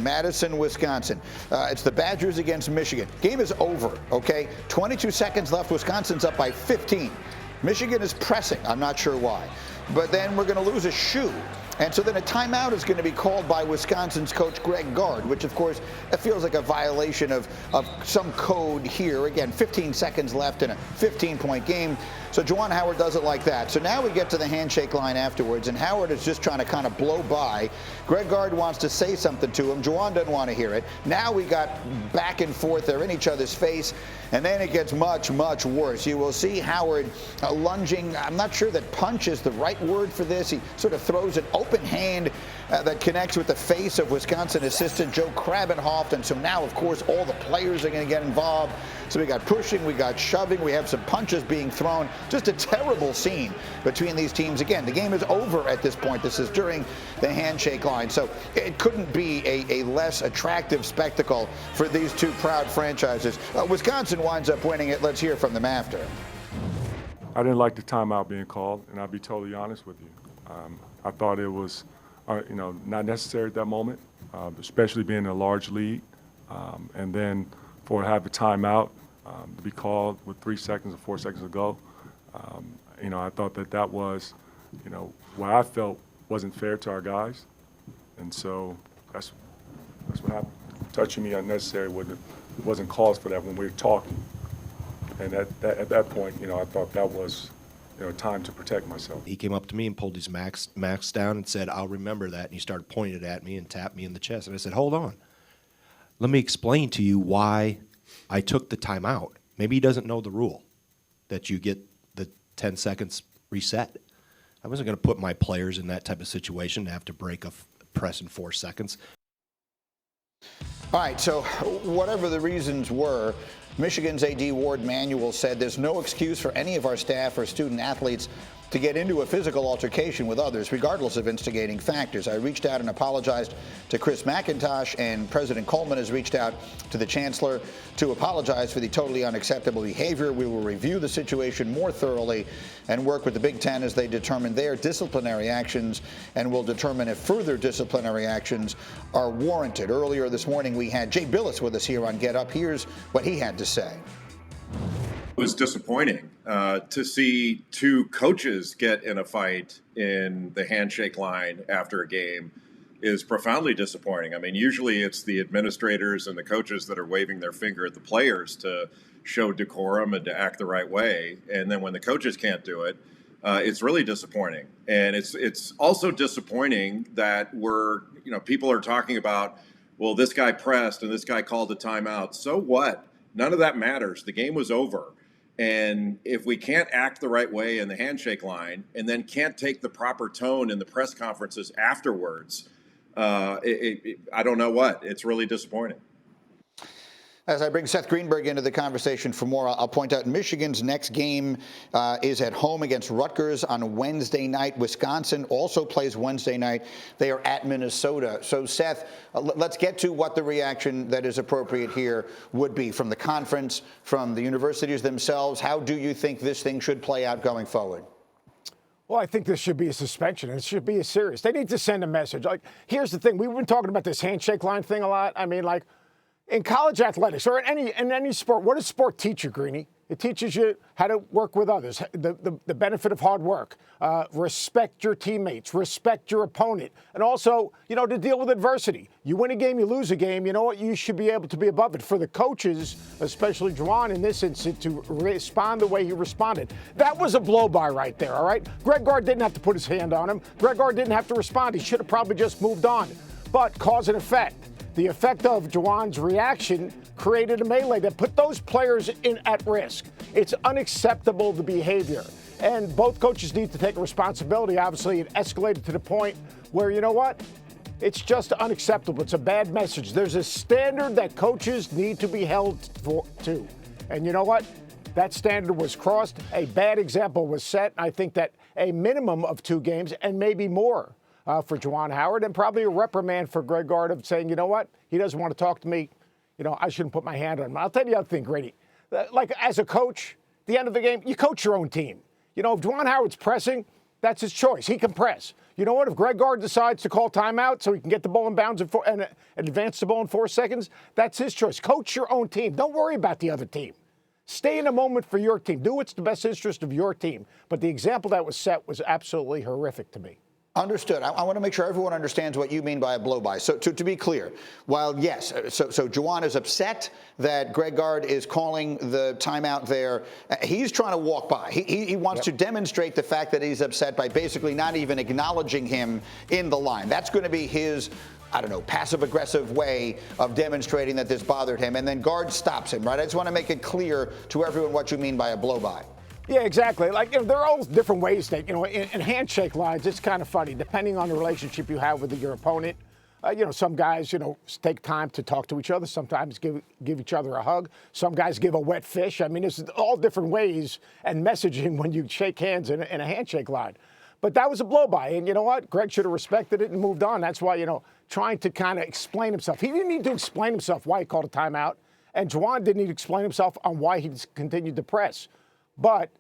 Madison, Wisconsin. It's the Badgers against Michigan. Game is over, okay? 22 seconds left. Wisconsin's up by 15. Michigan is pressing. I'm not sure why. But then we're going to lose a shoe. And so then a timeout is going to be called by Wisconsin's coach, Gard, which, of course, it feels like a violation of some code here. Again, 15 seconds left in a 15-point game. So Juwan Howard does it like that. So now we get to the handshake line afterwards, and Howard is just trying to kind of blow by. Gard wants to say something to him. Juwan doesn't want to hear it. Now we got back and forth. They're in each other's face, and then it gets much, much worse. You will see Howard lunging. I'm not sure that punch is the right word for this. He sort of throws an open hand that connects with the face of Wisconsin assistant Joe Krabenhoft. And so now, of course, all the players are going to get involved. So we got pushing, we got shoving, we have some punches being thrown. Just a terrible scene between these teams. Again, the game is over at this point. This is during the handshake line. So it couldn't be a less attractive spectacle for these two proud franchises. Wisconsin winds up winning it. Let's hear from them after. I didn't like the timeout being called, and I'll be totally honest with you. I thought it was, not necessary at that moment, especially being a large lead. And then for to have a timeout to be called with 3 seconds or 4 seconds to go, I thought that was, what I felt wasn't fair to our guys. And so that's what happened. Touching me unnecessary wasn't cause for that when we were talking. And at that point, I thought that was, time to protect myself. He came up to me and pulled his max down and said, "I'll remember that." And he started pointing it at me and tapped me in the chest. And I said, "Hold on. Let me explain to you why I took the timeout." Maybe he doesn't know the rule that you get the 10 seconds reset. I wasn't going to put my players in that type of situation to have to break a press in 4 seconds. All right, so whatever the reasons were, Michigan's AD Ward Manuel said there's no excuse for any of our staff or student athletes to get into a physical altercation with others, regardless of instigating factors. I reached out and apologized to Chris McIntosh, and President Coleman has reached out to the chancellor to apologize for the totally unacceptable behavior. We will review the situation more thoroughly and work with the Big Ten as they determine their disciplinary actions, and will determine if further disciplinary actions are warranted. Earlier this morning, we had Jay Billis with us here on Get Up. Here's what he had to say. It was disappointing to see two coaches get in a fight in the handshake line after a game is profoundly disappointing. I mean, usually it's the administrators and the coaches that are waving their finger at the players to show decorum and to act the right way. And then when the coaches can't do it, it's really disappointing. And it's also disappointing that people are talking about, well, this guy pressed and this guy called a timeout. So what? None of that matters. The game was over. And if we can't act the right way in the handshake line and then can't take the proper tone in the press conferences afterwards, I don't know what. It's really disappointing. As I bring Seth Greenberg into the conversation for more, I'll point out Michigan's next game is at home against Rutgers on Wednesday night. Wisconsin also plays Wednesday night. They are at Minnesota. So, Seth, let's get to what the reaction that is appropriate here would be from the conference, from the universities themselves. How do you think this thing should play out going forward? Well, I think this should be a suspension. It should be a serious. They need to send a message. Like, here's the thing. We've been talking about this handshake line thing a lot. I mean, like, in college athletics or in any sport, what does sport teach you, Greeny? It teaches you how to work with others, the benefit of hard work, respect your teammates, respect your opponent, and also, to deal with adversity. You win a game, you lose a game, you know what? You should be able to be above it. For the coaches, especially Juwan in this instance, to respond the way he responded. That was a blow-by right there, all right? Gard didn't have to put his hand on him. Gard didn't have to respond. He should have probably just moved on. But cause and effect. The effect of Juwan's reaction created a melee that put those players at risk. It's unacceptable, the behavior. And both coaches need to take responsibility. Obviously, it escalated to the point where, you know what? It's just unacceptable. It's a bad message. There's a standard that coaches need to be held to. And you know what? That standard was crossed. A bad example was set. I think that a minimum of 2 games and maybe more for Juwan Howard, and probably a reprimand for Gard of saying, you know what, he doesn't want to talk to me. I shouldn't put my hand on him. I'll tell you the other thing, Grady. Like, as a coach, at the end of the game, you coach your own team. If Juwan Howard's pressing, That's his choice. He can press. You know what? If Greg Gard decides to call timeout so he can get the ball in bounds and advance the ball in 4 seconds, that's his choice. Coach your own team. Don't worry about the other team. Stay in the moment for your team. Do what's the best interest of your team. But the example that was set was absolutely horrific to me. Understood. I want to make sure everyone understands what you mean by a blow-by. So to be clear, while yes, so Juwan is upset that Greg Gard is calling the timeout there, he's trying to walk by. He wants to demonstrate the fact that he's upset by basically not even acknowledging him in the line. That's going to be his, I don't know, passive-aggressive way of demonstrating that this bothered him. And then Gard stops him, right? I just want to make it clear to everyone what you mean by a blow-by. Yeah, exactly. Like, there are all different ways that, in handshake lines, it's kind of funny, depending on the relationship you have with your opponent. Some guys, take time to talk to each other. Sometimes give each other a hug. Some guys give a wet fish. I mean, there's all different ways and messaging when you shake hands in a handshake line. But that was a blow-by. And you know what? Greg should have respected it and moved on. That's why, trying to kind of explain himself. He didn't need to explain himself why he called a timeout. And Juwan didn't need to explain himself on why he continued to press. But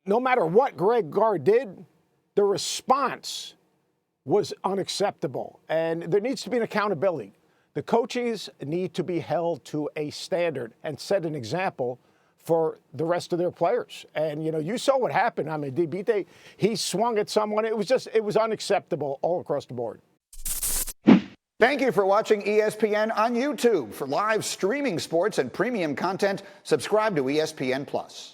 no matter what Greg Gard did, the response was unacceptable. And there needs to be an accountability. The coaches need to be held to a standard and set an example for the rest of their players. And, you saw what happened. I mean, DB, he swung at someone. It was unacceptable all across the board. Thank you for watching ESPN on YouTube. For live streaming sports and premium content, subscribe to ESPN+.